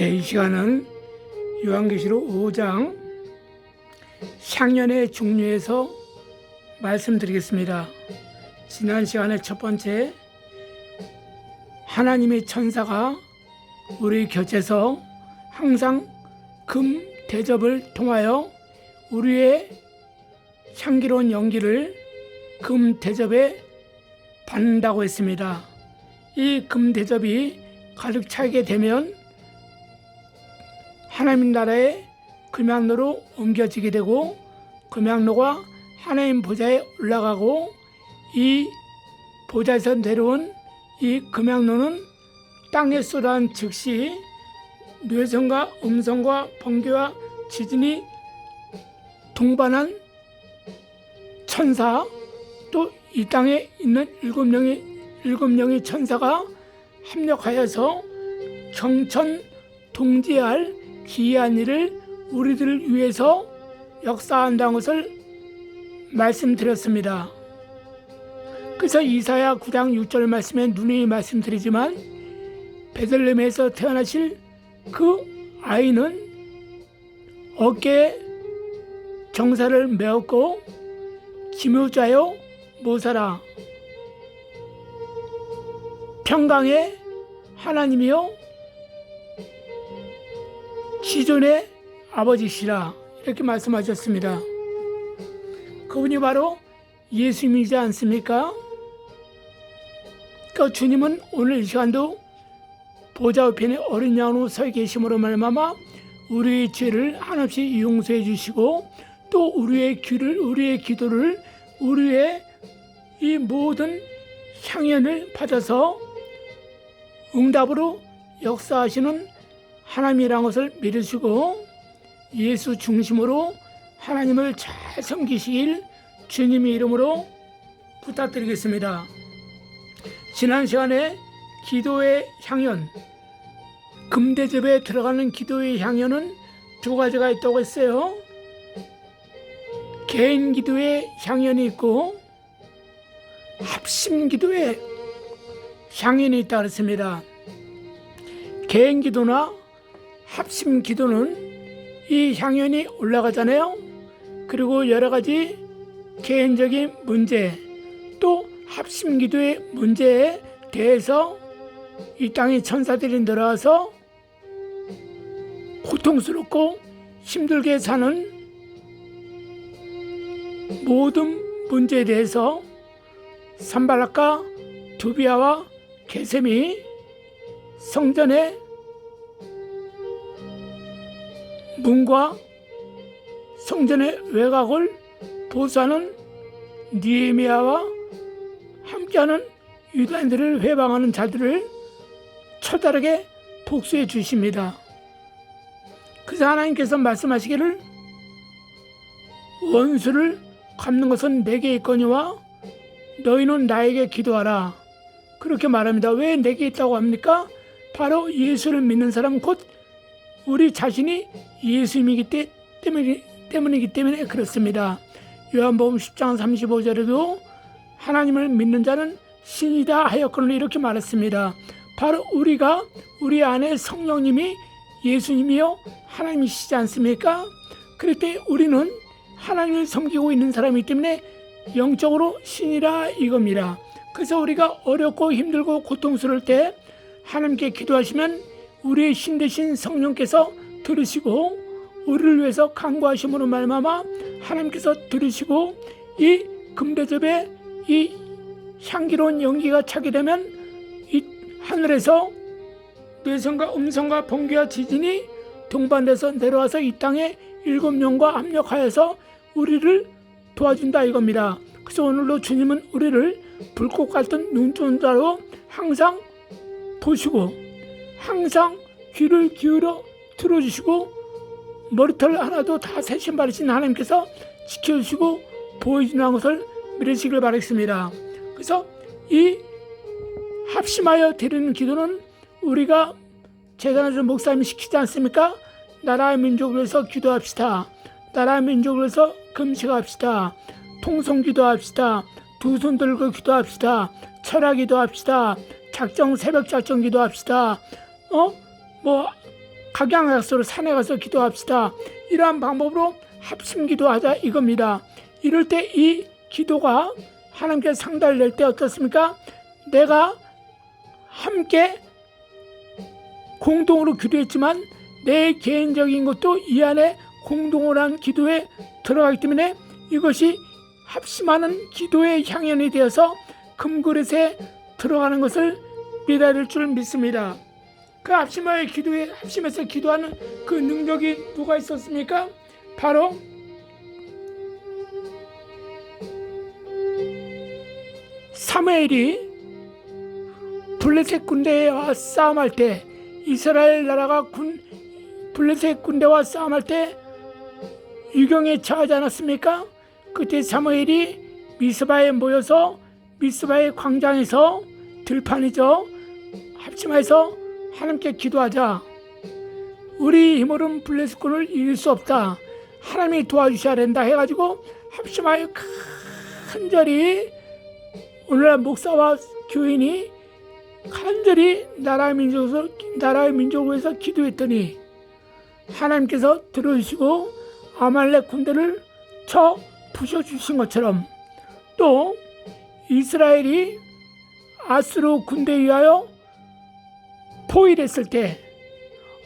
이 시간은 요한계시록 5장 향연의 중류에서 말씀드리겠습니다. 지난 시간에 첫 번째, 하나님의 천사가 우리 곁에서 항상 금 대접을 통하여 우리의 향기로운 연기를 금 대접에 받는다고 했습니다. 이 금 대접이 가득 차게 되면 하나님 나라의 금향로로 옮겨지게 되고, 금향로가 하나님 보좌에 올라가고, 이 보좌에서 내려온 이 금향로는 땅에 쏟아진 즉시 뇌성과 음성과 번개와 지진이 동반한 천사, 또 이 땅에 있는 일곱 명의 천사가 합력하여서 경천 동지할 기이한 일을 우리들을 위해서 역사한다는 것을 말씀드렸습니다. 그래서 이사야 9장 6절 말씀에 누누이 말씀드리지만, 베들레헴에서 태어나실 그 아이는 어깨에 정사를 메었고 기묘자요 모사라, 평강의 하나님이요 지존의 아버지시라, 이렇게 말씀하셨습니다. 그분이 바로 예수님이지 않습니까? 그 주님은 오늘 이 시간도 보좌 우편에 어린 양으로 서 계심으로 말미암아 우리의 죄를 한없이 용서해 주시고, 또 우리의 기도를, 우리의 이 모든 향연을 받아서 응답으로 역사하시는 하나님이라는 것을 믿으시고, 예수 중심으로 하나님을 잘 섬기시길 주님의 이름으로 부탁드리겠습니다. 지난 시간에 기도의 향연, 금대접에 들어가는 기도의 향연은 두 가지가 있다고 했어요. 개인 기도의 향연이 있고 합심 기도의 향연이 있다고 했습니다. 개인 기도나 합심 기도는 이 향연이 올라가잖아요. 그리고 여러 가지 개인적인 문제, 또 합심 기도의 문제에 대해서 이 땅에 천사들이 내려와서 고통스럽고 힘들게 사는 모든 문제에 대해서 산발락과 두비아와 게셈이 성전의 문과 성전의 외곽을 보수하는 느헤미야와 함께하는 유다인들을 회방하는 자들을 처절하게 복수해 주십니다. 그래서 하나님께서 말씀하시기를, 원수를 갚는 것은 내게 있거니와 너희는 나에게 기도하라, 그렇게 말합니다. 왜 내게 있다고 합니까? 바로 예수를 믿는 사람, 곧 우리 자신이 예수님이기 때문이기 때문에 그렇습니다. 요한복음 10장 35절에도 하나님을 믿는 자는 신이다 하였거늘, 이렇게 말했습니다. 바로 우리가, 우리 안에 성령님이 예수님이요 하나님이시지 않습니까? 그럴 때 우리는 하나님을 섬기고 있는 사람이기 때문에 영적으로 신이라 이겁니다. 그래서 우리가 어렵고 힘들고 고통스러울 때 하나님께 기도하시면 우리의 신 되신 성령께서 들으시고, 우리를 위해서 간구하심으로 말미암아 하나님께서 들으시고, 이 금대접에 이 향기로운 연기가 차게 되면 이 하늘에서 뇌성과 음성과 번개와 지진이 동반돼서 내려와서 이 땅에 7명과 합력하여서 우리를 도와준다 이겁니다. 그래서 오늘도 주님은 우리를 불꽃 같은 눈동자로 항상 보시고, 항상 귀를 기울여 들어주시고, 머리털 하나도 다 새 신발이신 하나님께서 지켜주시고 보여주는 것을 믿으시길 바라겠습니다. 그래서 이 합심하여 드리는 기도는 우리가 재단에서 목사님이 시키지 않습니까? 나라의 민족을 위해서 기도합시다. 나라의 민족을 위해서 금식합시다. 통성기도합시다. 두 손 들고 기도합시다. 철학기도합시다. 새벽 작정 기도합시다. 각양각서로 산에 가서 기도합시다. 이러한 방법으로 합심 기도하자 이겁니다. 이럴 때 이 기도가 하나님께 상달을 낼 때 어떻습니까? 내가 함께 공동으로 기도했지만 내 개인적인 것도 이 안에 공동으로 한 기도에 들어가기 때문에 이것이 합심하는 기도의 향연이 되어서 금그릇에 들어가는 것을 믿어야 될 줄 믿습니다. 그 합심해서 기도하는 그 능력이 누가 있었습니까? 바로 사무엘이 블레셋 군대와 싸움할 때, 이스라엘 나라가 블레셋 군대와 싸움할 때 유경에 처하지 않았습니까? 그때 사무엘이 미스바에 모여서 미스바의 광장에서 들판이죠. 합심해서 하나님께 기도하자. 우리 힘으로는 블레셋 군을 이길 수 없다. 하나님이 도와주셔야 된다 해가지고 합심하여 간절히 오늘날 목사와 교인이 간절히 나라의 민족을 위해서 기도했더니 하나님께서 들어주시고 아말렉 군대를 쳐 부셔주신 것처럼, 또 이스라엘이 아수르 군대에 의하여 포위됐을 때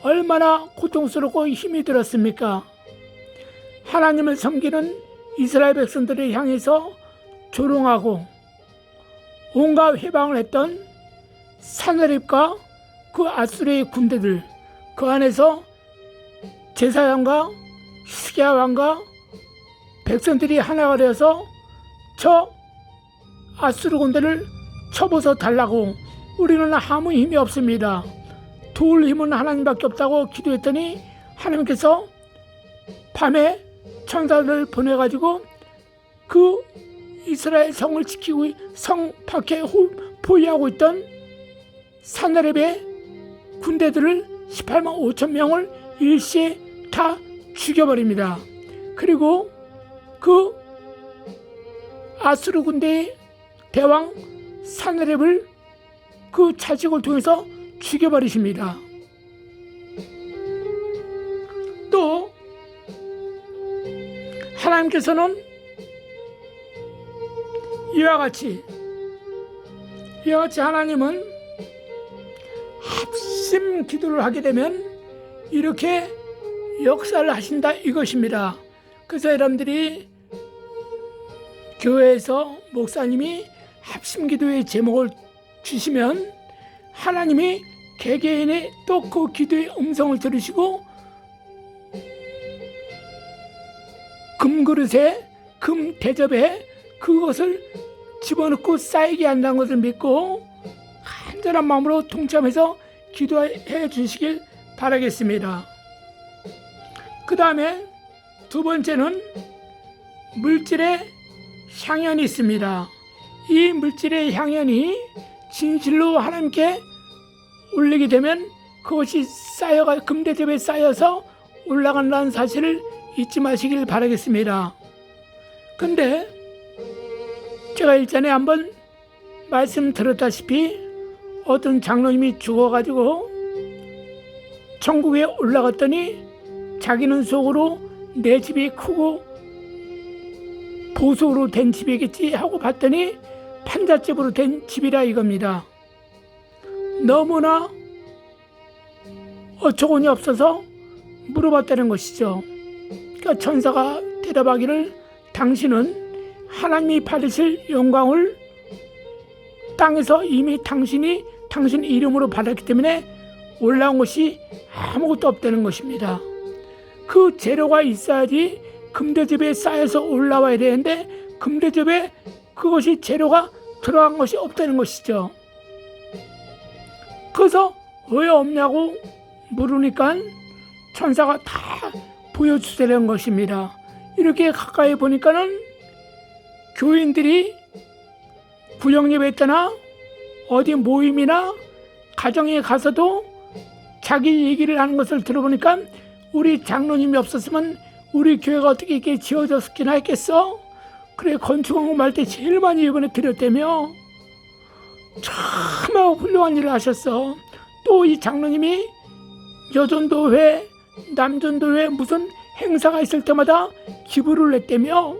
얼마나 고통스럽고 힘이 들었습니까? 하나님을 섬기는 이스라엘 백성들을 향해서 조롱하고 온갖 회방을 했던 사느립과 그 아수르의 군대들, 그 안에서 제사장과 히스기야 왕과 백성들이 하나가 되어서 저 아수르 군대를 쳐부숴 달라고, 우리는 아무 힘이 없습니다, 도울 힘은 하나님밖에 없다고 기도했더니 하나님께서 밤에 천사들을 보내가지고 그 이스라엘 성을 지키고 성 밖에 포위하고 있던 사느립의 군대들을 18만 5천 명을 일시에 다 죽여버립니다. 그리고 그 아수르 군대의 대왕 사느립을 그 자식을 통해서 죽여버리십니다. 또 하나님께서는 이와 같이 하나님은 합심 기도를 하게 되면 이렇게 역사를 하신다 이것입니다. 그래서 여러분들이 교회에서 목사님이 합심 기도의 제목을 주시면 하나님이 개개인의 또 그 기도의 음성을 들으시고 금그릇에 금대접에 그것을 집어넣고 쌓이게 한다는 것을 믿고 간절한 마음으로 동참해서 기도해 주시길 바라겠습니다. 그 다음에 두 번째는 물질의 향연이 있습니다. 이 물질의 향연이 진실로 하나님께 올리게 되면 그것이 쌓여가 금대접에 쌓여서 올라간다는 사실을 잊지 마시길 바라겠습니다. 근데 제가 일전에 한번 말씀드렸다시피 어떤 장로님이 죽어가지고 천국에 올라갔더니 자기는 속으로 내 집이 크고 보석으로 된 집이겠지 하고 봤더니 판잣집으로 된 집이라 이겁니다. 너무나 어처구니 없어서 물어봤다는 것이죠. 그러니까 천사가 대답하기를 당신은 하나님이 받으실 영광을 땅에서 이미 당신 이름으로 받았기 때문에 올라온 것이 아무것도 없다는 것입니다. 그 재료가 있어야지 금대접에 쌓여서 올라와야 되는데 금대접에 그것이 재료가 들어간 것이 없다는 것이죠. 그래서 왜 없냐고 물으니까 천사가 다 보여주시려는 것입니다. 이렇게 가까이 보니까는 교인들이 구역예배 때나 어디 모임이나 가정에 가서도 자기 얘기를 하는 것을 들어보니까 우리 장로님이 없었으면 우리 교회가 어떻게 이렇게 지어졌기나 했겠어? 그래, 건축하고 말 때 제일 많이 이번에 드렸다며. 참 훌륭한 일을 하셨어. 또 이 장로님이 여전도회, 남전도회 무슨 행사가 있을 때마다 기부를 냈다며.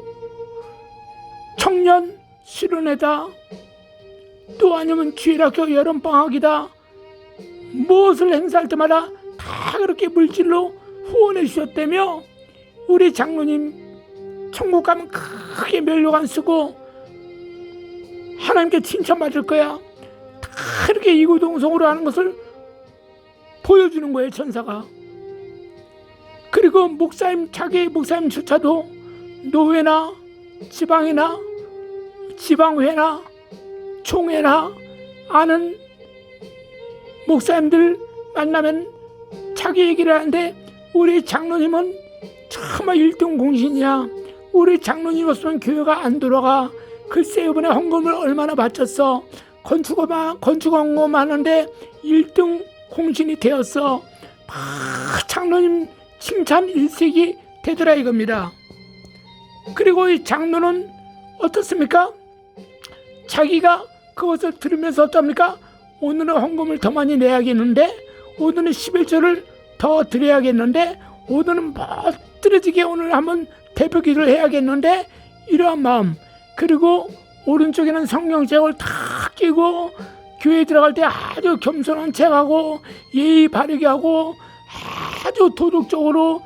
청년 실은회다, 또 아니면 주일학교 여름방학이다, 무엇을 행사할 때마다 다 그렇게 물질로 후원해 주셨다며. 우리 장로님 천국 가면 크게 면류관 쓰고 하나님께 칭찬받을 거야. 다 이렇게 이구동성으로 하는 것을 보여주는 거예요, 천사가. 그리고 목사님, 자기 목사님조차도 노회나 지방이나 지방회나 총회나 아는 목사님들 만나면 자기 얘기를 하는데, 우리 장로님은 정말 1등 공신이야. 우리 장로님 없으면 교회가 안 돌아가. 글쎄 이번에 헌금을 얼마나 바쳤어. 건축원금 하는데 1등 공신이 되었어. 장로님 칭찬 일색이 되더라 이겁니다. 그리고 이 장로는 어떻습니까? 자기가 그것을 들으면서 어떻습니까? 오늘은 헌금을 더 많이 내야겠는데, 오늘은 11조를 더 드려야겠는데, 오늘은 멋들어지게 오늘 한번 대표기도를 해야겠는데, 이러한 마음. 그리고 오른쪽에는 성경책을 다 끼고 교회에 들어갈 때 아주 겸손한 척하고 예의 바르게 하고 아주 도덕적으로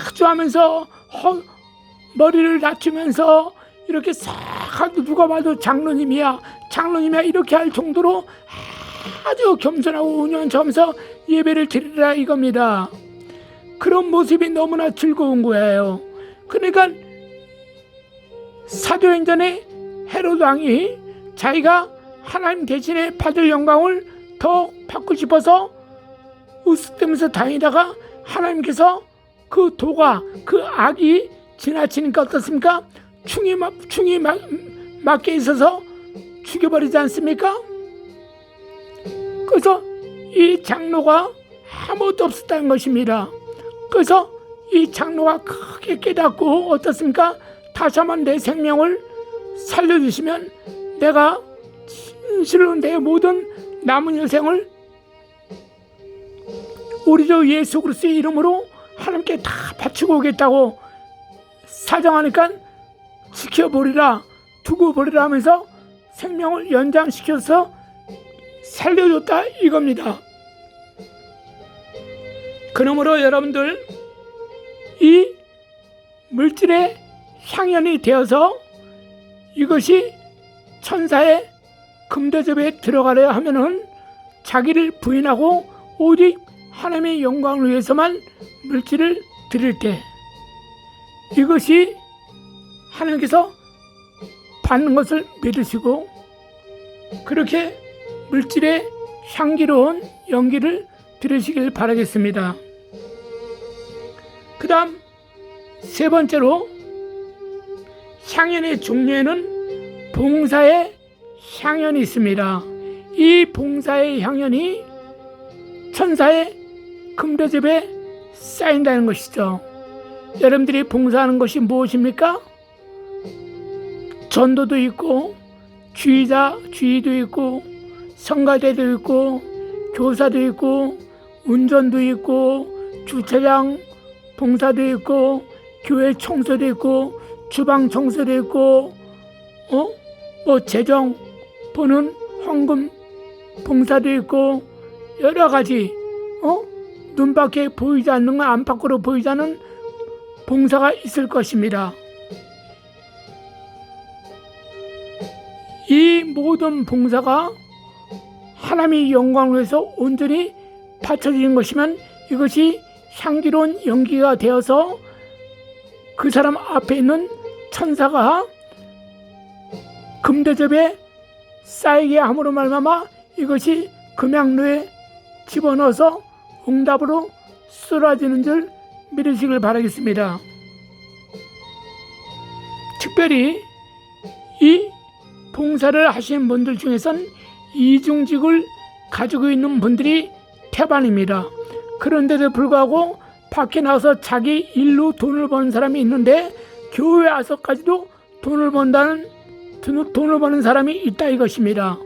아주 하면서 머리를 낮추면서 이렇게 싹 하도 누가 봐도 장로님이야 이렇게 할 정도로 아주 겸손하고 운영한 척하면서 예배를 드리라 이겁니다. 그런 모습이 너무나 즐거운 거예요. 그러니까 사도행전에 헤로드 왕이 자기가 하나님 대신에 받을 영광을 더 받고 싶어서 으쓱대면서 다니다가 하나님께서 그 도가, 그 악이 지나치니까 어떻습니까? 충이 맞게 있어서 죽여버리지 않습니까? 그래서 이 장로가 아무것도 없었다는 것입니다. 그래서 이 장로가 크게 깨닫고 어떻습니까? 다시 한번 내 생명을 살려주시면 내가 진실로 내 모든 남은 인생을 우리 주 예수 그리스도의 이름으로 하나님께 다 바치고 오겠다고 사정하니까 지켜보리라, 두고 보리라 하면서 생명을 연장시켜서 살려줬다 이겁니다. 그러므로 여러분들, 이 물질의 향연이 되어서 이것이 천사의 금대접에 들어가려 하면은 자기를 부인하고 오직 하나님의 영광을 위해서만 물질을 드릴 때, 이것이 하나님께서 받는 것을 믿으시고 그렇게 물질의 향기로운 연기를 들으시길 바라겠습니다. 그 다음 세 번째로, 향연의 종류에는 봉사의 향연이 있습니다. 이 봉사의 향연이 천사의 금대접에 쌓인다는 것이죠. 여러분들이 봉사하는 것이 무엇입니까? 전도도 있고 주의도 있고 성가대도 있고 교사도 있고 운전도 있고 주차장 봉사도 있고 교회 청소도 있고 주방 청소도 있고 재정 보는 헌금 봉사도 있고 여러 가지 눈밖에 보이지 않는 건 안팎으로 보이지 않는 봉사가 있을 것입니다. 이 모든 봉사가 하나님의 영광을 위해서 온전히 바쳐지는 것이면 이것이 향기로운 연기가 되어서 그 사람 앞에 있는 천사가 금대접에 쌓이게 함으로 말미암아 이것이 금양로에 집어넣어서 응답으로 쏟아지는 줄 믿으시길 바라겠습니다. 특별히 이 봉사를 하시는 분들 중에선 이중직을 가지고 있는 분들이 태반입니다. 그런데도 불구하고 밖에 나와서 자기 일로 돈을 버는 사람이 있는데 교회 와서까지도 돈을 버는 사람이 있다 이것입니다.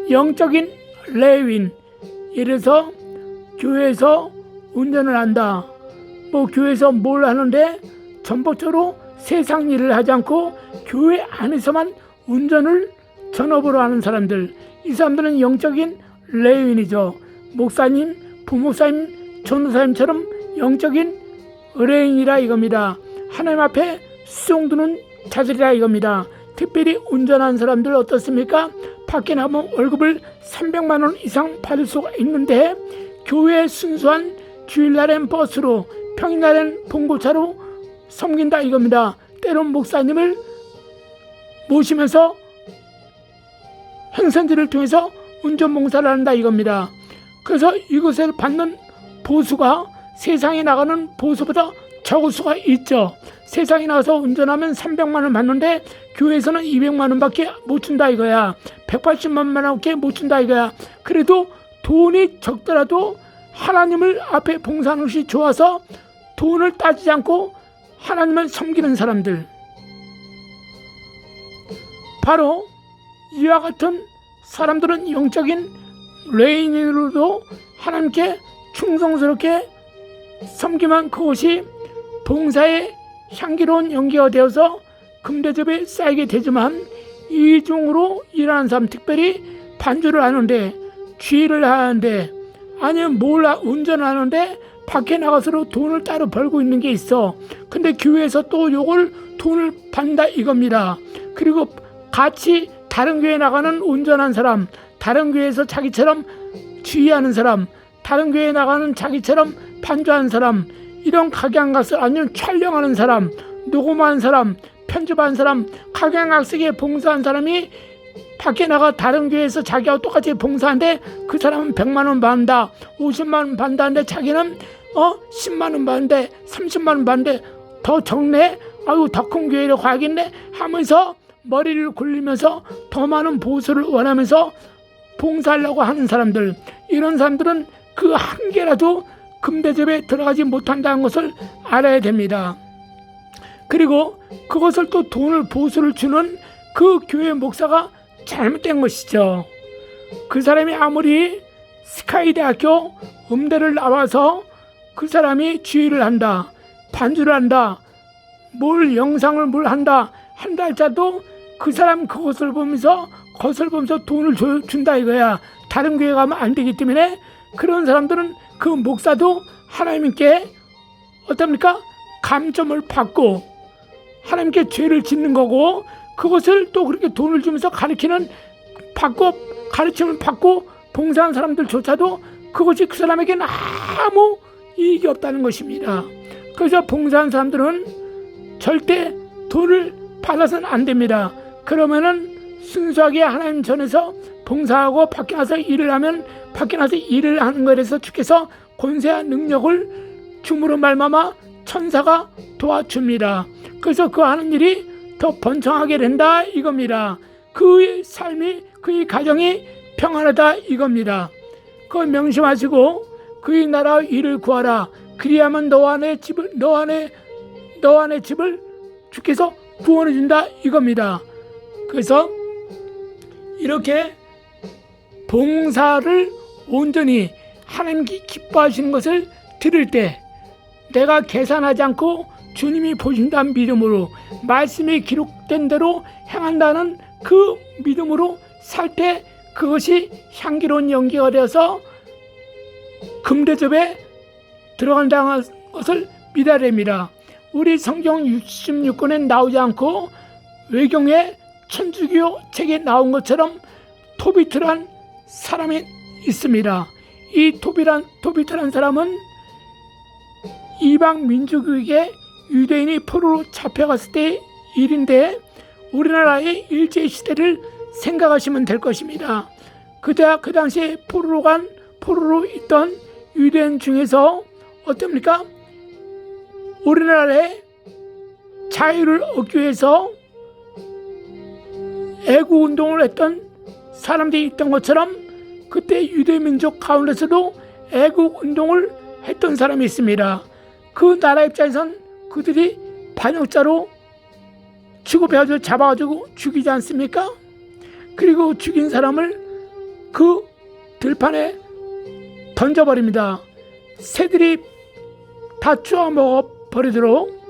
영적인 레위인, 예를 들어서 교회에서 운전을 한다. 뭐 교회에서 뭘 하는데 전폭적으로 세상 일을 하지 않고 교회 안에서만 운전을 전업으로 하는 사람들, 이 사람들은 영적인 레인이죠. 목사님, 부목사님, 전도사님처럼 영적인 의뢰인이라 이겁니다. 하나님 앞에 수용두는 자들이라 이겁니다. 특별히 운전하는 사람들 어떻습니까? 밖에 나가면 월급을 300만 원 이상 받을 수가 있는데 교회의 순수한 주일날엔 버스로, 평일날엔 봉고차로 섬긴다 이겁니다. 때론 목사님을 모시면서 행선지를 통해서 운전봉사를 한다 이겁니다. 그래서 이것을 받는 보수가 세상에 나가는 보수보다 적을 수가 있죠. 세상에 나가서 운전하면 300만 원 받는데 교회에서는 200만 원밖에 못 준다 이거야. 180만 원밖에 못 준다 이거야. 그래도 돈이 적더라도 하나님을 앞에 봉사하는 것이 좋아서 돈을 따지지 않고 하나님을 섬기는 사람들, 바로 이와 같은 사람들은 영적인 레인으로도 하나님께 충성스럽게 섬기면 그것이 봉사의 향기로운 연기가 되어서 금대접에 쌓이게 되지만, 이중으로 일하는 사람, 특별히 반주를 하는데, 주의를 하는데, 아니면 운전을 하는데 밖에 나가서도 돈을 따로 벌고 있는 게 있어. 근데 교회에서 또 요걸 돈을 받는다 이겁니다. 그리고 같이 다른 교회 나가는 운전한 사람, 다른 교회에서 자기처럼 주의하는 사람, 다른 교회에 나가는 자기처럼 반주하는 사람, 이런 각양각색, 아니면 촬영하는 사람, 녹음하는 사람, 편집하는 사람, 각양각색에 봉사한 사람이 밖에 나가 다른 교회에서 자기하고 똑같이 봉사하는데 그 사람은 100만 원 받는다, 50만 원 받는다는데 자기는 10만 원 받는데, 30만 원 받는데 더 적네, 아유 더 큰 교회로 가야겠네 하면서 머리를 굴리면서 더 많은 보수를 원하면서 봉사하려고 하는 사람들, 이런 사람들은 그 한 개라도 금대접에 들어가지 못한다는 것을 알아야 됩니다. 그리고 그것을 또 돈을 보수를 주는 그 교회 목사가 잘못된 것이죠. 그 사람이 아무리 스카이대학교 음대를 나와서 그 사람이 주의를 한다, 반주를 한다, 영상을 한다 할지라도 그 사람 그것을 보면서 돈을 준다 이거야. 다른 교회 가면 안 되기 때문에 그런 사람들은 그 목사도 하나님께 어떻습니까? 감점을 받고 하나님께 죄를 짓는 거고, 그것을 또 그렇게 돈을 주면서 가르침을 받고 봉사한 사람들조차도 그것이 그 사람에게는 아무 이익이 없다는 것입니다. 그래서 봉사한 사람들은 절대 돈을 받아서는 안 됩니다. 그러면은 순수하게 하나님 전에서 봉사하고 밖에 나서 일을 하면, 밖에 나서 일을 하는 것에 대해서 주께서 권세와 능력을 줌으로 말미암아 천사가 도와줍니다. 그래서 그 하는 일이 더 번창하게 된다 이겁니다. 그의 삶이, 그의 가정이 평안하다 이겁니다. 그걸 명심하시고 그의 나라 일을 구하라. 그리하면 너 안의 집을 주께서 구원해 준다 이겁니다. 그래서 이렇게 봉사를 온전히 하나님께 기뻐하시는 것을 들을 때 내가 계산하지 않고 주님이 보신다는 믿음으로, 말씀이 기록된 대로 행한다는 그 믿음으로 살 때 그것이 향기로운 연기가 되어서 금대접에 들어간다는 것을 믿어야 됩니다. 우리 성경 66권에 나오지 않고 외경의 천주교 책에 나온 것처럼 토비트란 사람이 있습니다. 이 토비트란 사람은 이방 민족에게 유대인이 포로로 잡혀갔을 때 일인데, 우리나라의 일제시대를 생각하시면 될 것입니다. 그 당시에 포로로 있던 유대인 중에서 어떻습니까? 우리나라의 자유를 얻기 위해서 애국운동을 했던 사람들이 있던 것처럼 그때 유대민족 가운데서도 애국운동을 했던 사람이 있습니다. 그 나라 입장에선 그들이 반역자로 취급해가지고 잡아가지고 죽이지 않습니까? 그리고 죽인 사람을 그 들판에 던져버립니다. 새들이 다 쪼아먹어 버리도록,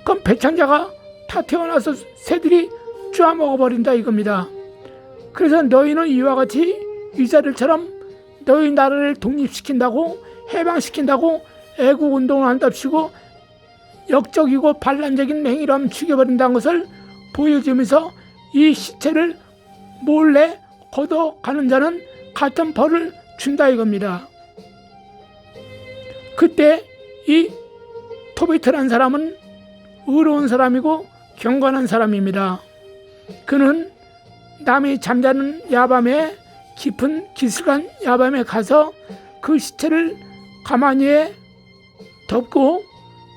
그럼 배창자가 다 태어나서 새들이 쪼아먹어 버린다 이겁니다. 그래서 너희는 이와 같이 이스라엘처럼 너희 나라를 독립시킨다고, 해방시킨다고 애국운동을 한답시고 역적이고 반란적인 행위로 하면 죽여버린다는 것을 보여주면서 이 시체를 몰래 걷어가는 자는 같은 벌을 준다 이겁니다. 그때 이 토비트라는 사람은 의로운 사람이고 경건한 사람입니다. 그는 남이 잠자는 야밤에, 깊은 기슭한 야밤에 가서 그 시체를 가마니에 덮고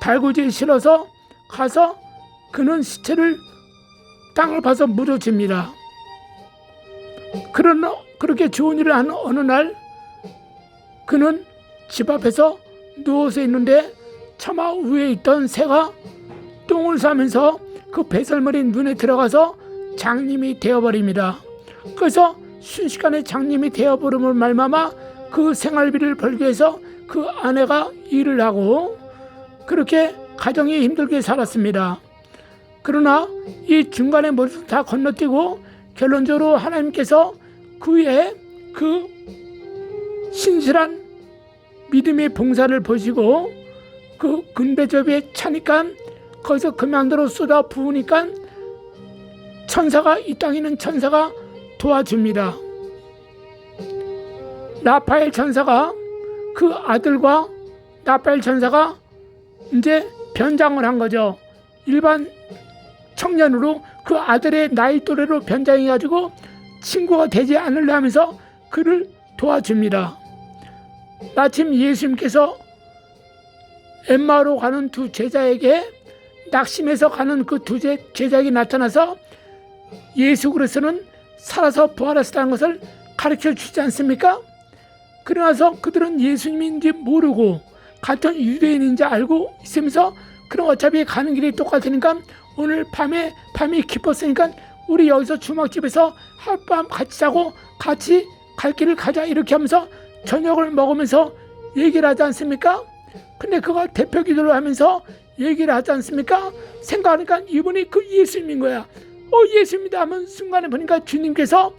달구지에 실어서 가서 그는 시체를 땅을 파서 묻어줍니다. 그렇게 좋은 일을 하는 어느 날 그는 집 앞에서 누워서 있는데 처마 위에 있던 새가 똥을 싸면서 그 배설물이 눈에 들어가서 장님이 되어버립니다. 그래서 순식간에 장님이 되어버림을 말미암아 그 생활비를 벌기 위해서 그 아내가 일을 하고 그렇게 가정이 힘들게 살았습니다. 그러나 이 중간에 모두 다 건너뛰고 결론적으로 하나님께서 그의 그 신실한 믿음의 봉사를 보시고 그 금배접에 차니까 거기서 금양도로 쏟아 부으니까 천사가, 이 땅에 있는 천사가 도와줍니다. 라파엘 천사가, 그 아들과 라파엘 천사가 이제 변장을 한 거죠. 일반 청년으로 그 아들의 나이 또래로 변장해가지고 친구가 되지 않으려 하면서 그를 도와줍니다. 마침 예수님께서 엠마오로 가는 두 제자에게 낙심해서 가는 그 두 제자에게 나타나서 예수 그리스도는 살아서 부활하셨다는 것을 가르쳐 주지 않습니까? 그러나서 그들은 예수님인지 모르고 같은 유대인인지 알고 있으면서 그럼 어차피 가는 길이 똑같으니까 오늘 밤이 깊었으니까 우리 여기서 주막집에서 하룻밤 같이 자고 같이 갈 길을 가자 이렇게 하면서 저녁을 먹으면서 얘기를 하지 않습니까? 근데 그가 대표 기도를 하면서 얘기를 하지 않습니까? 생각하니까 이분이 그 예수님인 거야. 예수님이다 하면 순간에 보니까 주님께서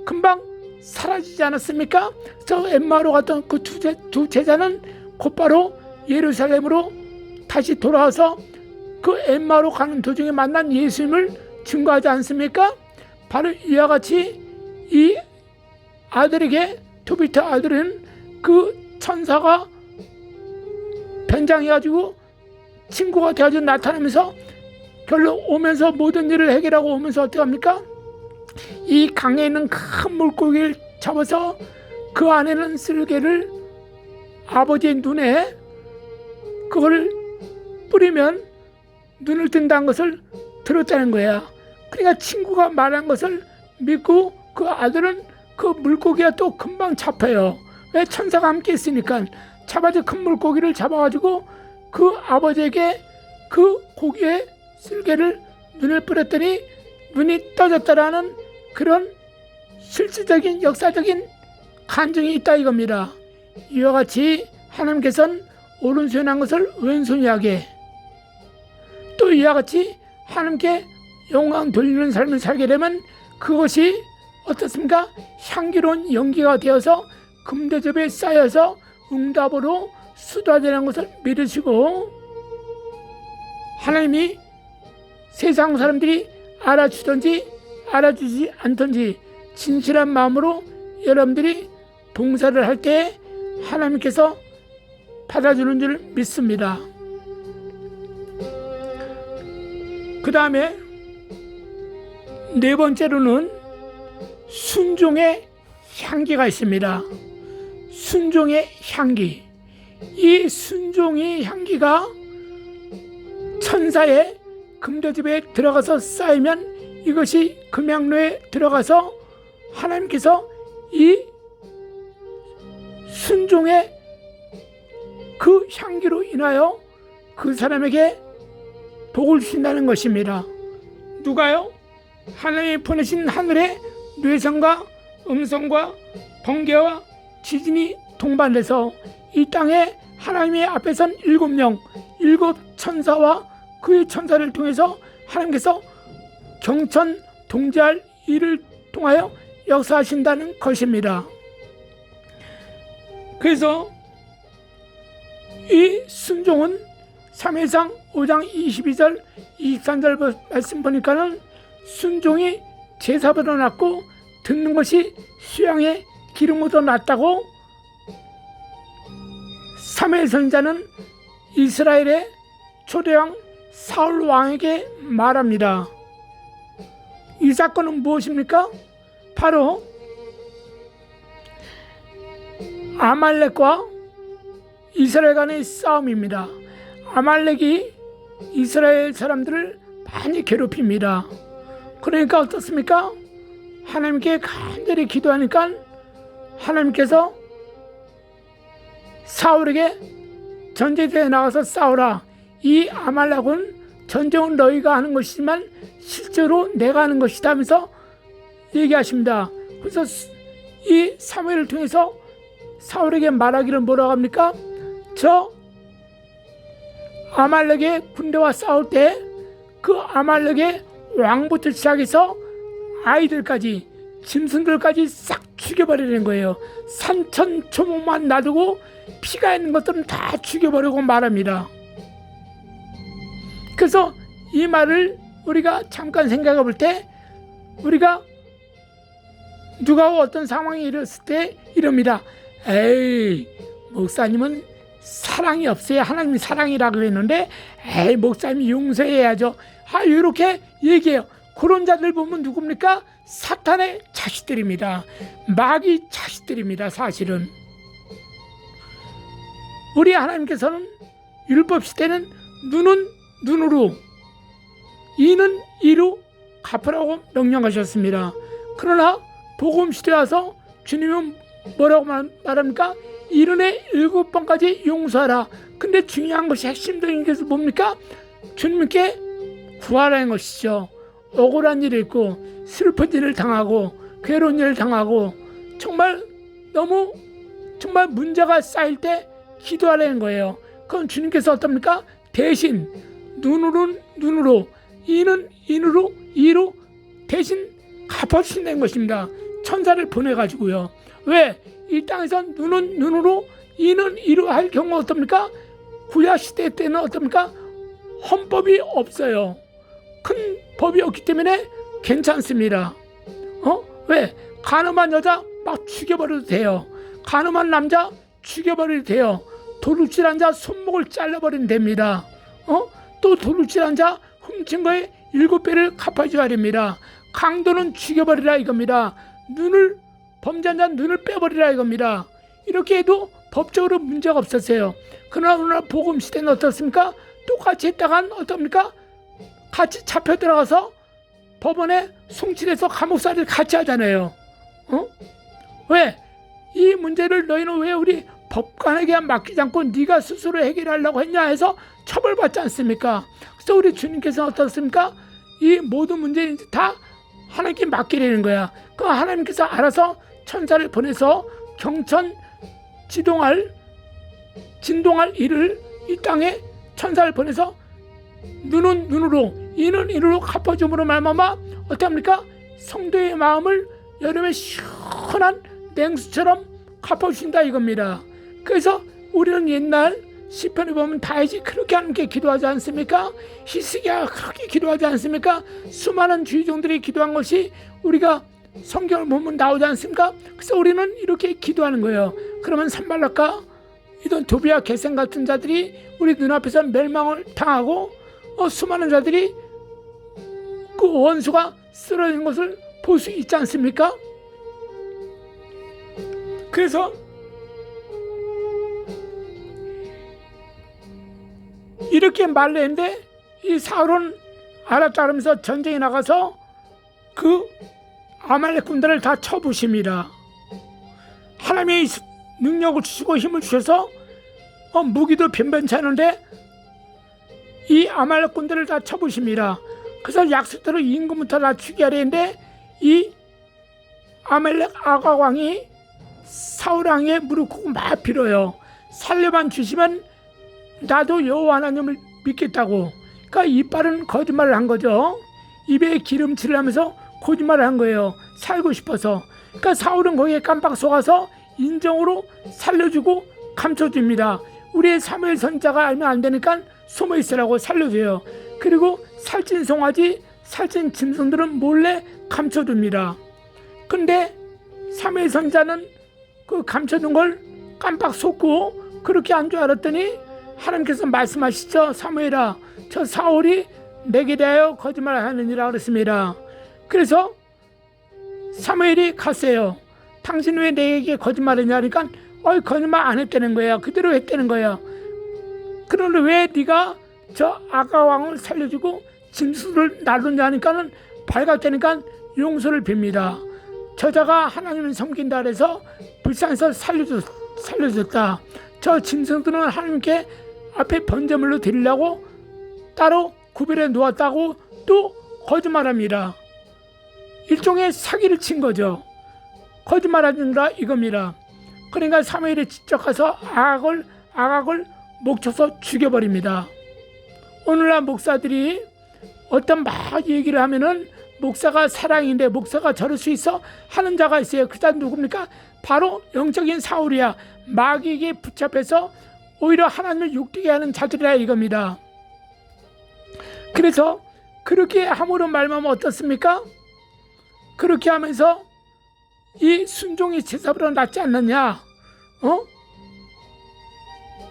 금방 사라지지 않았습니까? 저 엠마오로 갔던 그 두 제자는 곧바로 예루살렘으로 다시 돌아와서 그 엠마오로 가는 도중에 만난 예수님을 증거하지 않습니까? 바로 이와 같이 이 아들에게, 토비트 아들은 그 천사가 변장해가지고 친구가 되어서 나타나면서 결론 오면서 모든 일을 해결하고 오면서 어떻게 합니까? 이 강에 있는 큰 물고기를 잡아서 그 안에는 쓸개를 아버지의 눈에 그걸 뿌리면 눈을 뜬다는 것을 들었다는 거야. 그러니까 친구가 말한 것을 믿고 그 아들은 그 물고기가 또 금방 잡혀요. 왜? 천사가 함께 있으니까. 잡아서 큰 물고기를 잡아가지고 그 아버지에게 그 고기에 쓸개를 눈을 뿌렸더니 눈이 떠졌다라는 그런 실질적인 역사적인 간증이 있다 이겁니다. 이와 같이 하나님께서는 오른손에 한 것을 왼손이 하게, 또 이와 같이 하나님께 영광 돌리는 삶을 살게 되면 그것이 어떻습니까? 향기로운 연기가 되어서 금대접에 쌓여서 응답으로 수도하되는 것을 믿으시고, 하나님이 세상 사람들이 알아주든지 알아주지 않든지 진실한 마음으로 여러분들이 봉사를 할 때 하나님께서 받아주는 줄 믿습니다. 그 다음에 네 번째로는 순종의 향기가 있습니다. 순종의 향기. 이 순종의 향기가 천사의 금대접에 들어가서 쌓이면 이것이 금양로에 들어가서 하나님께서 이 순종의 그 향기로 인하여 그 사람에게 복을 주신다는 것입니다. 누가요? 하나님이 보내신 하늘의 뇌성과 음성과 번개와 지진이 동반돼서 이 땅에 하나님의 앞에선 7명, 7천사와 그의 천사를 통해서 하나님께서 경천 동지할 일을 통하여 역사하신다는 것입니다. 그래서 이 순종은 사무엘상 5장 22절 23절 말씀 보니까는 순종이 제사보다 낫고 듣는 것이 수양의 기름보다 낫다고 사무엘 선지자는 이스라엘의 초대왕 사울 왕에게 말합니다. 이 사건은 무엇입니까? 바로 아말렉과 이스라엘 간의 싸움입니다. 아말렉이 이스라엘 사람들을 많이 괴롭힙니다. 그러니까 어떻습니까? 하나님께 간절히 기도하니까 하나님께서 사울에게 전쟁터에 나가서 싸우라. 이 아말렉은 전쟁은 너희가 하는 것이지만 실제로 내가 하는 것이다 하면서 얘기하십니다. 그래서 이 사무엘을 통해서 사울에게 말하기를 뭐라고 합니까? 저 아말렉의 군대와 싸울 때 그 아말렉의 왕부터 시작해서 아이들까지 짐승들까지 싹 죽여버리는 거예요. 산천초목만 놔두고 피가 있는 것들은 다 죽여버리고 말합니다. 그래서 이 말을 우리가 잠깐 생각해 볼 때 우리가 누가 어떤 상황이 일었을 때 이럽니다. 에이, 목사님은 사랑이 없어요. 하나님이 사랑이라고 했는데 에이, 목사님이 용서해야죠. 이렇게 얘기해요. 그런 자들 보면 누굽니까? 사탄의 자식들입니다. 마귀 자식들입니다. 사실은 우리 하나님께서는 율법 시대는 눈은 눈으로 이는 이로 갚으라고 명령하셨습니다. 그러나 복음 시대에 와서 주님은 뭐라고 말합니까? 이른에 7번까지 용서하라. 근데 중요한 것이 핵심적인 것은 뭡니까? 주님께 구하라는 것이죠. 억울한 일이 있고 슬픈 일을 당하고 괴로운 일을 당하고 정말 너무 정말 문제가 쌓일 때 기도하라는 거예요. 그럼 주님께서 어떻습니까? 대신 눈으로는 눈으로 이는 인으로 이로 대신 갚아주신다는 것입니다. 천사를 보내가지고요. 왜? 이 땅에서 눈은 눈으로 이는 이로 할 경우 어떻습니까? 구약시대 때는 어떻습니까? 헌법이 없어요. 큰 법이 없기 때문에 괜찮습니다. 왜? 간음한 여자 막 죽여버려도 돼요. 간음한 남자 죽여버려도 돼요. 도둑질한 자 손목을 잘라버리면 됩니다. 또 도둑질한 자 훔친 거에 7배를 갚아줘야 됩니다. 강도는 죽여버리라 이겁니다. 범죄한 자 눈을 빼버리라 이겁니다. 이렇게 해도 법적으로 문제가 없었어요. 그러나 오늘 복음 시대는 어떻습니까? 똑같이 했다간 어떻습니까? 같이 잡혀 들어가서 법원에 송치돼서 감옥살이를 같이 하잖아요. 왜? 이 문제를 너희는 왜 우리 법관에게 맡기지 않고 네가 스스로 해결하려고 했냐 해서 처벌받지 않습니까? 그래서 우리 주님께서는 어떻습니까? 이 모든 문제는 다 하나님께 맡기려는 거야. 그 하나님께서 알아서 천사를 보내서 경천 진동할 일을 이 땅에 천사를 보내서 눈은 눈으로 이는 이로 갚아줌으로 말미암아 어떻습니까? 성도의 마음을 여름에 시원한 냉수처럼 갚아주신다 이겁니다. 그래서 우리는 옛날 시편에 보면 다윗이 그렇게 하나님께 기도하지 않습니까? 히스기야가 그렇게 기도하지 않습니까? 수많은 주의종들이 기도한 것이 우리가 성경을 보면 나오지 않습니까? 그래서 우리는 이렇게 기도하는 거예요. 그러면 산발락과 이던 도비와 게셈 같은 자들이 우리 눈앞에서 멸망을 당하고 수많은 자들이 그 원수가 쓰러진 것을 볼 수 있지 않습니까? 그래서 이렇게 말을 했는데 이 사울은 알았다 그러면서 전쟁에 나가서 그 아말렉 군대를 다 쳐부십니다. 하나님의 능력을 주시고 힘을 주셔서 무기도 변변치 않은데 이 아말렉 군대를 다 쳐부십니다. 그래서 약속대로 임금부터 다 죽여야 되는데 이 아말렉 아가왕이 사울왕의 무릎 꿇고 막 빌어요. 살려만 주시면 나도 여호와 하나님을 믿겠다고. 그러니까 이빨은 거짓말을 한 거죠. 입에 기름칠을 하면서 거짓말을 한 거예요. 살고 싶어서. 그러니까 사울은 거기에 깜빡 속아서 인정으로 살려주고 감춰줍니다. 우리의 사무엘 선지자가 알면 안 되니까 숨어 있으라고 살려줘요. 그리고 살찐 송아지, 살찐 짐승들은 몰래 감춰둡니다. 근데 사무엘 선지자는 그 감춰둔 걸 깜빡 속고 그렇게 한 줄 알았더니 하나님께서 말씀하시죠. 사무엘아, 저 사울이 내게 대하여 거짓말을 하느니라 그랬습니다. 그래서 사무엘이 갔어요. 당신 왜 내게 거짓말했냐 하니까 거짓말 안 했다는 거야. 그대로 했다는 거야. 그런데 왜 네가 저 아가 왕을 살려주고 짐승을 날렸냐 하니까는 발각되니까 용서를 빕니다. 저자가 하나님을 섬긴다 그래서 불쌍해서 살려줬다. 저 짐승들은 하나님께 앞에 번제물로 드리려고 따로 구별해 놓았다고 또 거짓말합니다. 일종의 사기를 친 거죠. 거짓말하는가 이겁니다. 그러니까 사무엘이 직접 가서 아각을 목 쳐서 죽여버립니다. 오늘날 목사들이 어떤 막 얘기를 하면은 목사가 사랑인데 목사가 저럴 수 있어 하는 자가 있어요. 그 자는 누굽니까? 바로 영적인 사울이야. 마귀에게 붙잡혀서 오히려 하나님을 욕되게 하는 자들이라 이겁니다. 그래서 그렇게 함으로 말하면 어떻습니까? 그렇게 하면서 이 순종이 제사보다 낫지 않느냐?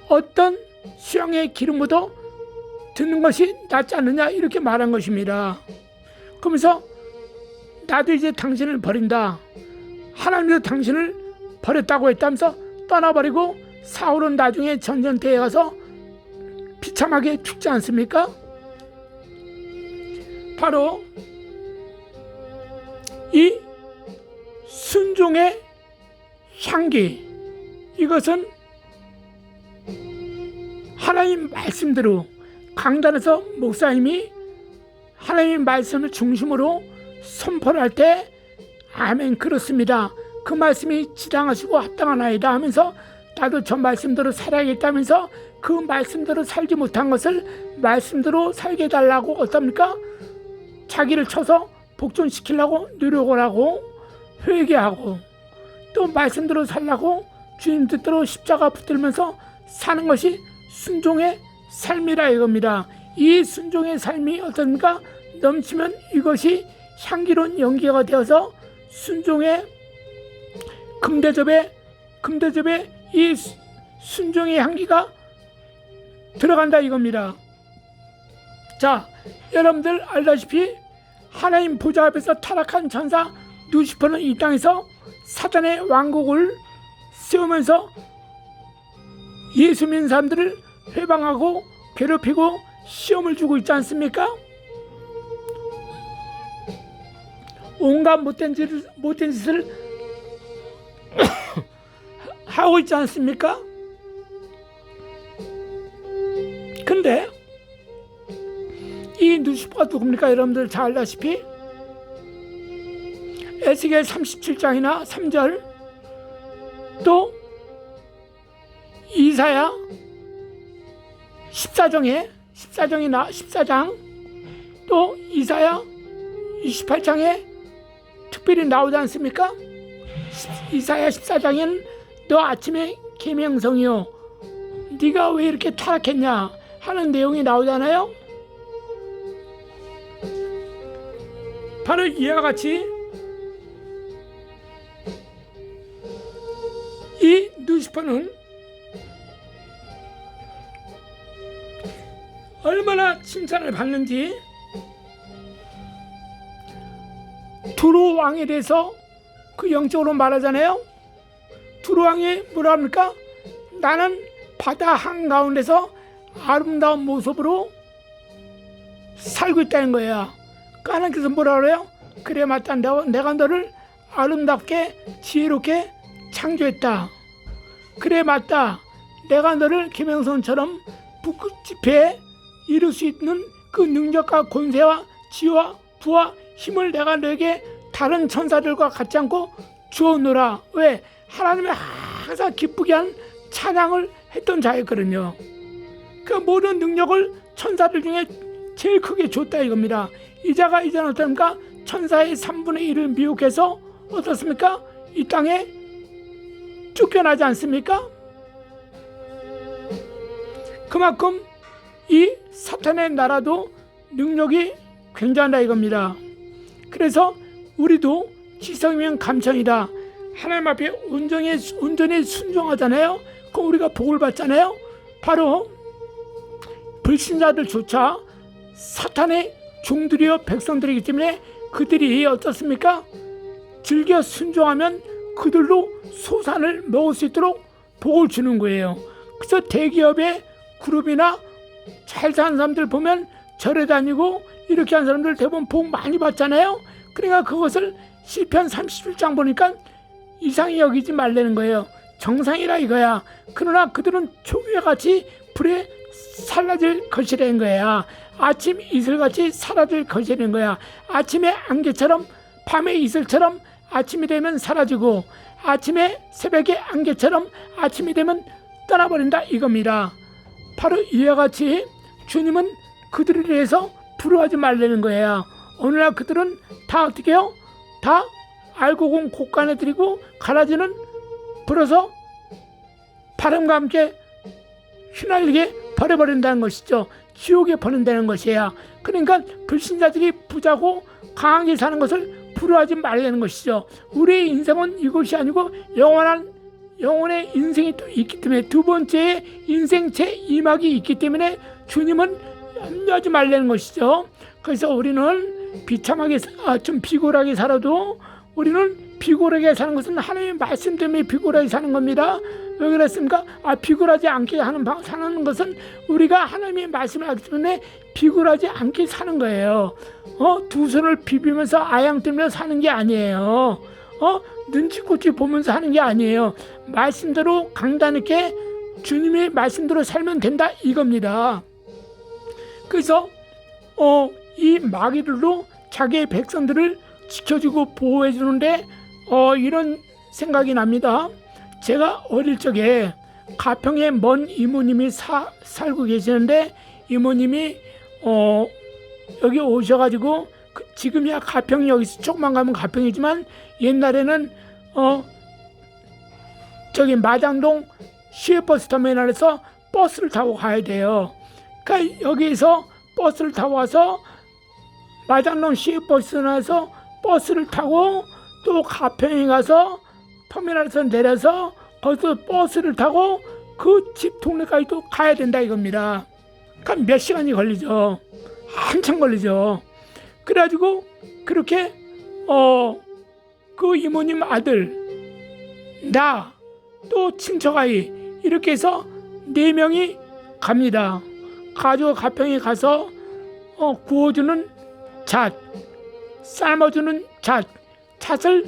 어떤 수양의 기름보다 듣는 것이 낫지 않느냐? 이렇게 말한 것입니다. 그러면서 나도 이제 당신을 버린다. 하나님도 당신을 버렸다고 했다면서 떠나버리고 사울은 나중에 전쟁터에 가서 비참하게 죽지 않습니까? 바로 이 순종의 향기, 이것은 하나님 말씀대로 강단에서 목사님이 하나님의 말씀을 중심으로 선포를 할 때 아멘 그렇습니다. 그 말씀이 지당하시고 합당하나이다 하면서 나도 저 말씀대로 살아야겠다면서 그 말씀대로 살지 못한 것을 말씀대로 살게 해달라고 어떻습니까? 자기를 쳐서 복종시키려고 노력을 하고 회개하고 또 말씀대로 살라고 주님 뜻대로 십자가 붙들면서 사는 것이 순종의 삶이라 이겁니다. 이 순종의 삶이 어떻습니까? 넘치면 이것이 향기로운 연기가 되어서 순종의 금대접에 이 순종의 향기가 들어간다 이겁니다. 자, 여러분들 알다시피 하나님 보좌 앞에서 타락한 천사 루시퍼는 이 땅에서 사단의 왕국을 세우면서 예수 믿는 사람들을 회방하고 괴롭히고 시험을 주고 있지 않습니까? 온갖 못된 짓을 하고 있지 않습니까? 근데 이 루시퍼가 누굽니까? 여러분들 잘 알다시피 에스겔 37장이나 3절 또 이사야 14장 또 이사야 28장에 특별히 나오지 않습니까? 이사야 14장에는 너 아침에 계명성이요 네가 왜 이렇게 타락했냐 하는 내용이 나오잖아요. 바로 이와 같이 이 루시퍼는 얼마나 칭찬을 받는지 두루 왕에 대해서 그 영적으로 말하잖아요. 두루 왕이 뭐라 합니까? 나는 바다 한가운데서 아름다운 모습으로 살고 있다는 거야. 하나님께서 뭐라 그래요? 그래 맞다. 내가 너를 아름답게 지혜롭게 창조했다. 그래 맞다. 내가 너를 계명성처럼 북극지폐에 이룰 수 있는 그 능력과 권세와 지혜와 부와 힘을 내가 너에게 다른 천사들과 같지 않고 주었노라. 왜? 하나님의 항상 기쁘게 한 찬양을 했던 자였거든요. 그 모든 능력을 천사들 중에 제일 크게 줬다 이겁니다. 이 자가 이제는 어떻습니까? 천사의 3분의 1을 미혹해서 어떻습니까? 이 땅에 쫓겨나지 않습니까? 그만큼 이 사탄의 나라도 능력이 굉장하다 이겁니다. 그래서 우리도 지성이면 감천이다. 하나님 앞에 온전히 순종하잖아요. 그럼 우리가 복을 받잖아요. 바로 불신자들조차 사탄의 종들이요 백성들이기 때문에 그들이 어떻습니까? 즐겨 순종하면 그들로 소산을 먹을 수 있도록 복을 주는 거예요. 그래서 대기업의 그룹이나 잘 사는 사람들 보면 절에 다니고 이렇게 한 사람들 대부분 복 많이 받잖아요. 그러니까 그것을 시편 37장 보니까 이상히 여기지 말라는 거예요. 정상이라 이거야. 그러나 그들은 조개같이 불에 사라질 것이라는 거야. 아침 이슬같이 사라질 것이라는 거야. 아침에 안개처럼 밤에 이슬처럼 아침이 되면 사라지고 아침에 새벽에 안개처럼 아침이 되면 떠나버린다 이겁니다. 바로 이와 같이 주님은 그들에 대해서 부러워하지 말라는 거예요. 오늘날 그들은 다 어떻게 해요? 다 알고 공 곳간에 들이고 가라지는 불어서 바람과 함께 휘날리게 버려버린다는 것이죠. 지옥에 버린다는 것이에요. 그러니까 불신자들이 부자고 강하게 사는 것을 부러워하지 말라는 것이죠. 우리의 인생은 이것이 아니고 영원의 인생이 또 있기 때문에 두 번째의 인생 제2막이 있기 때문에 주님은 염려하지 말라는 것이죠. 그래서 우리는 비참하게 좀 비굴하게 살아도 우리는 비굴하게 사는 것은 하나님의 말씀 때문에 비굴하게 사는 겁니다. 왜 그랬습니까? 비굴하지 않게 사는 것은 우리가 하나님의 말씀을 하기 때문에 비굴하지 않게 사는 거예요. 두 손을 비비면서 아양 들며 사는 게 아니에요. 눈치코치 보면서 하는 게 아니에요. 말씀대로 강단있게 주님의 말씀대로 살면 된다 이겁니다. 그래서 이 마귀들로 자기의 백성들을 지켜주고 보호해 주는데 이런 생각이 납니다. 제가 어릴 적에 가평에 먼 이모님이 살고 계시는데 이모님이 여기 오셔가지고 지금이야 가평이 여기서 조금만 가면 가평이지만 옛날에는 저기 마장동 시외버스 터미널에서 버스를 타고 가야 돼요. 그러니까 여기서 버스를 타고 와서 마장동 시외버스에서 버스를 타고 또 가평에 가서 터미널에서 내려서 거기서 버스를 타고 그 집 동네까지 또 가야 된다 이겁니다. 그러니까 몇 시간이 걸리죠. 한참 걸리죠. 그래가지고 그렇게 그 이모님 아들 나 또 친척아이 이렇게 해서 4명이 갑니다. 가지고 가평에 가서 구워주는 잣, 삶아주는 잣을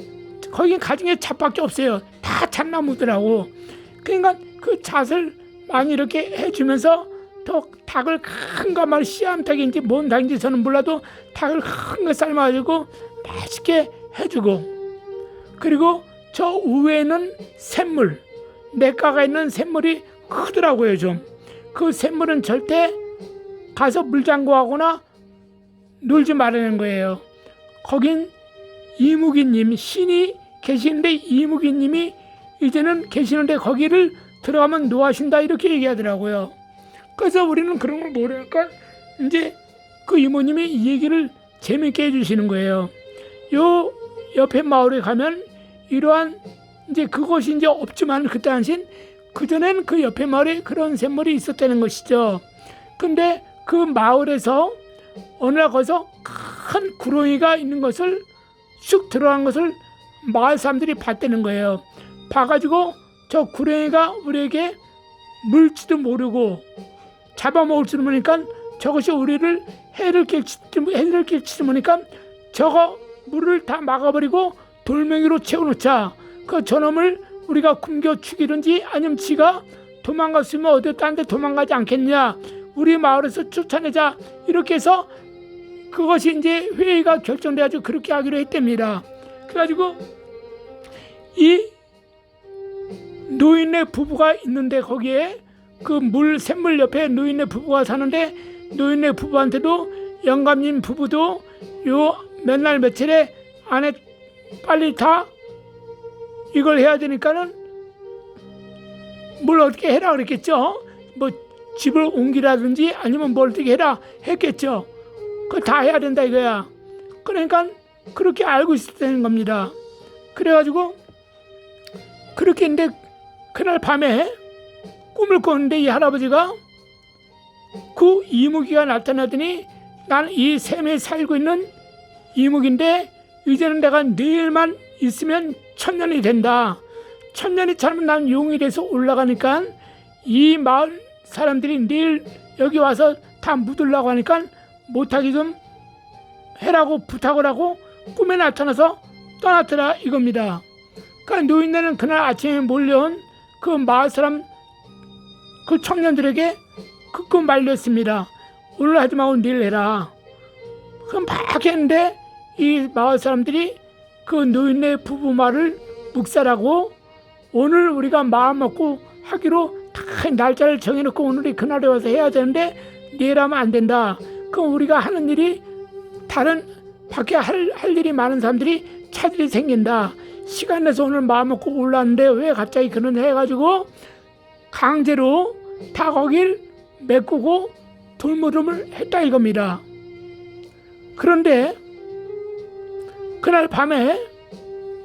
거기 가진 게 잣밖에 없어요. 다 잣나무더라고. 그러니까 그 잣을 많이 이렇게 해주면서 또 닭을 큰 가마를 씨암탉인지 뭔 닭인지 저는 몰라도 닭을 큰 거 삶아가지고 맛있게 해주고, 그리고 저 우에는 샘물, 냇가가 있는 샘물이 크더라고요. 좀 그 샘물은 절대 가서 물장구하거나 놀지 말라는 거예요. 거긴 이무기님 신이 계시는데 이무기님이 이제는 계시는데 거기를 들어가면 노하신다 이렇게 얘기하더라고요. 그래서 우리는 그런 걸 모르니까 이제 그 이모님이 이 얘기를 재밌게 해주시는 거예요. 요 옆에 마을에 가면 이러한 이제 그것이 이제 없지만 그때 당신 그전엔 그 옆에 마을에 그런 샘물이 있었다는 것이죠. 근데 그 마을에서 어느 날 거기서 큰 구렁이가 있는 것을 쑥 들어간 것을 마을 사람들이 봤다는 거예요. 봐가지고 저 구렁이가 우리에게 물지도 모르고 잡아먹을 줄 모르니까 저것이 우리를 해를 끼칠지 모르니까 저거 물을 다 막아버리고 돌멩이로 채워놓자. 그 저놈을 우리가 굶겨 죽이든지 아니면 지가 도망갔으면 어디 딴 데 도망가지 않겠냐, 우리 마을에서 쫓아내자 이렇게 해서 그것이 이제 회의가 결정돼가지고 그렇게 하기로 했답니다. 그래가지고 이 노인네 부부가 있는데 거기에 그 샘물 옆에 노인네 부부가 사는데 노인네 부부한테도 영감님 부부도 요 몇 날 며칠에 안에 빨리 다 이걸 해야 되니까는 뭘 어떻게 해라 그랬겠죠. 뭐 집을 옮기라든지 아니면 뭘 어떻게 해라 했겠죠. 그거 다 해야 된다 이거야. 그러니까 그렇게 알고 있었다는 겁니다. 그래가지고 그렇게 했는데 그날 밤에 꿈을 꿨는데 이 할아버지가 그 이무기가 나타나더니 난 이 샘에 살고 있는 이무기인데 이제는 내가 내일만 있으면 1000년이 된다. 1000년이 차면 난 용이 돼서 올라가니까 이 마을 사람들이 내일 여기 와서 다 묻으려고 하니까 못하게 좀 해라고 부탁을 하고 꿈에 나타나서 떠났더라 이겁니다. 그러니까 노인네는 그날 아침에 몰려온 그 마을 사람 그 청년들에게 그 말렸습니다. 오늘 하지 말고 내일 해라. 그럼 막 했는데 이 마을 사람들이 그 노인네 부부 말을 묵살하고 오늘 우리가 마음 먹고 하기로 다 날짜를 정해놓고 오늘이 그날에 와서 해야 되는데 내일 하면 안 된다. 그럼 우리가 하는 일이 다른 밖에 할 일이 많은 사람들이 차질이 생긴다. 시간 내서 오늘 마음 먹고 올랐는데 왜 갑자기 그런 해가지고 강제로 다 거길 메꾸고 돌무름을 했다 이겁니다. 그런데 그날 밤에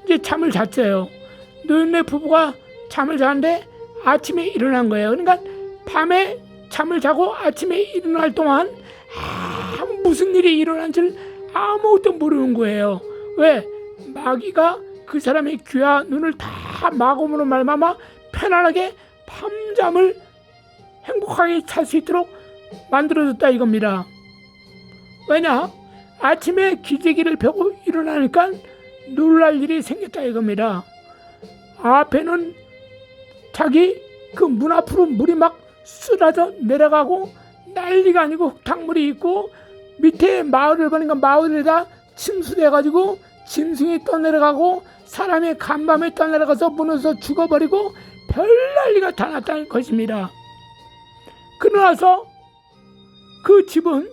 이제 잠을 잤어요. 노인네 부부가 잠을 자는데 아침에 일어난 거예요. 그러니까 밤에 잠을 자고 아침에 일어날 동안 무슨 일이 일어난지를 아무것도 모르는 거예요. 왜? 마귀가 그 사람의 귀와 눈을 다 마검으로 말미암아 편안하게 밤잠을 행복하게 잘 수 있도록 만들어줬다 이겁니다. 왜냐? 아침에 기저귀를 펴고 일어나니까 놀랄 일이 생겼다 이겁니다. 앞에는 자기 그 문 앞으로 물이 막 쏟아져 내려가고 난리가 아니고 흙탕물이 있고 밑에 마을을 보니까 마을에다 침수돼가지고 짐승이 떠내려가고 사람이 간밤에 떠내려가서 무너져 죽어버리고 별 난리가 다 났다는 것입니다. 그러나서 그 집은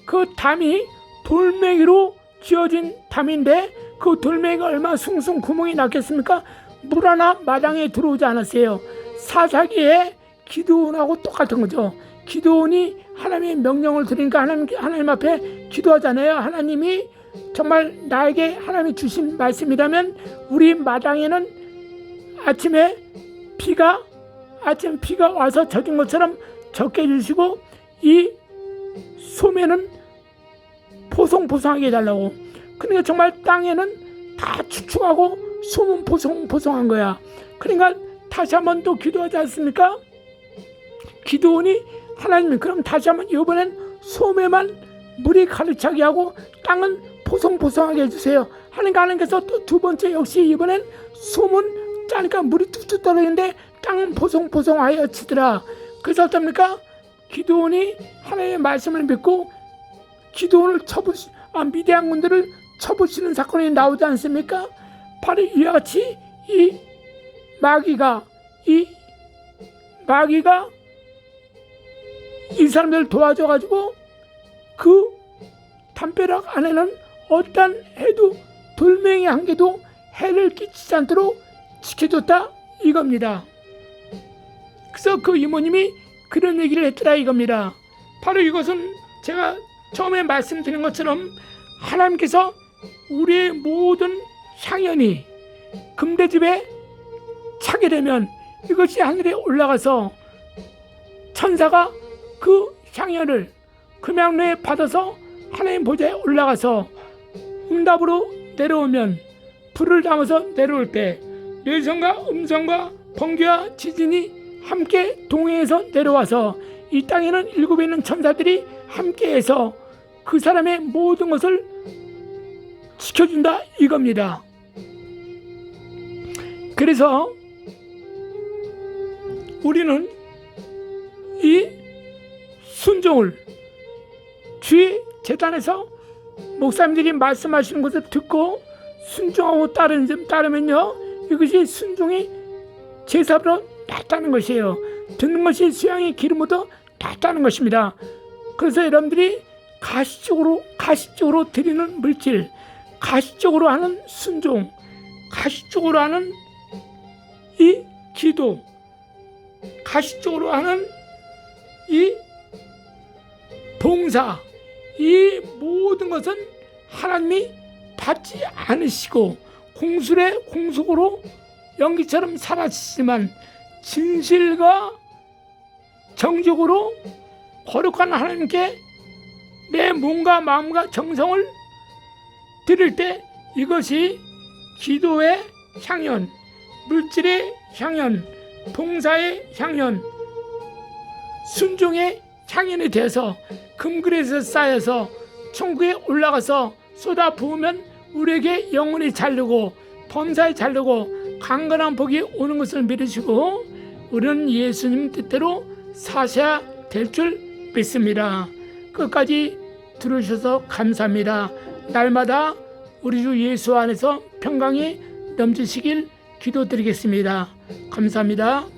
그 담이 돌멩이로 지어진 담인데 그 돌멩이가 얼마나 숭숭 구멍이 났겠습니까? 물 하나 마당에 들어오지 않았어요. 사사기에 기드온하고 똑같은 거죠. 기드온이 하나님의 명령을 들으니까 하나님 앞에 기도하잖아요. 하나님이 정말 나에게 하나님이 주신 말씀이라면 우리 마당에는 아침에 비가 와서 젖은 것처럼 적게 해주시고 이 소매는 포송포송하게 해달라고. 그러니까 정말 땅에는 다 축축하고 소문 포송포송한 거야. 그러니까 다시 한번 또 기도하지 않습니까? 기도원이 하나님 그럼 다시 한번 이번엔 소매만 물이 가득 차게 하고 땅은 포송포송하게 해주세요. 하나님께서 또 두 번째 역시 이번엔 소문 짜니까 물이 뚝뚝 떨어지는데 땅은 포송포송하여 지더라. 그래서 어떻습니까? 기도원이 하나님의 말씀을 믿고 기도원을 미디안 군대를 쳐부시는 사건이 나오지 않습니까? 바로 이와 같이 이 마귀가 이 사람들을 도와줘가지고 그 담벼락 안에는 어떤 해도 돌멩이 한 개도 해를 끼치지 않도록 지켜줬다 이겁니다. 그래서 그 이모님이 그런 얘기를 했더라 이겁니다. 바로 이것은 제가 처음에 말씀드린 것처럼 하나님께서 우리의 모든 향연이 금대집에 차게 되면 이것이 하늘에 올라가서 천사가 그 향연을 금양로에 받아서 하나님 보좌에 올라가서 응답으로 내려오면 불을 담아서 내려올 때 뇌성과 음성과 번개와 지진이 함께 동행해서 내려와서 이 땅에는 7에 있는 천사들이 함께해서 그 사람의 모든 것을 지켜준다 이겁니다. 그래서 우리는 이 순종을 주의 재단에서 목사님들이 말씀하시는 것을 듣고 순종하고 따르면요 이것이 순종이 제사로 낫다는 것이에요. 듣는 것이 수양의 기름으로 낫다는 것입니다. 그래서 여러분들이 가시적으로 드리는 물질, 가시적으로 하는 순종, 가시적으로 하는 이 기도, 가시적으로 하는 이 봉사, 이 모든 것은 하나님이 받지 않으시고 공속으로 연기처럼 사라지지만 진실과 정직으로 거룩한 하나님께 내 몸과 마음과 정성을 드릴 때 이것이 기도의 향연, 물질의 향연, 봉사의 향연, 순종의 향연이 돼서 금그릇에 쌓여서 천국에 올라가서 쏟아 부으면 우리에게 영혼이 자르고 범사에 자르고 강건한 복이 오는 것을 믿으시고 우리는 예수님 뜻대로 사셔야 될 줄 믿습니다. 끝까지 들으셔서 감사합니다. 날마다 우리 주 예수 안에서 평강이 넘치시길 기도드리겠습니다. 감사합니다.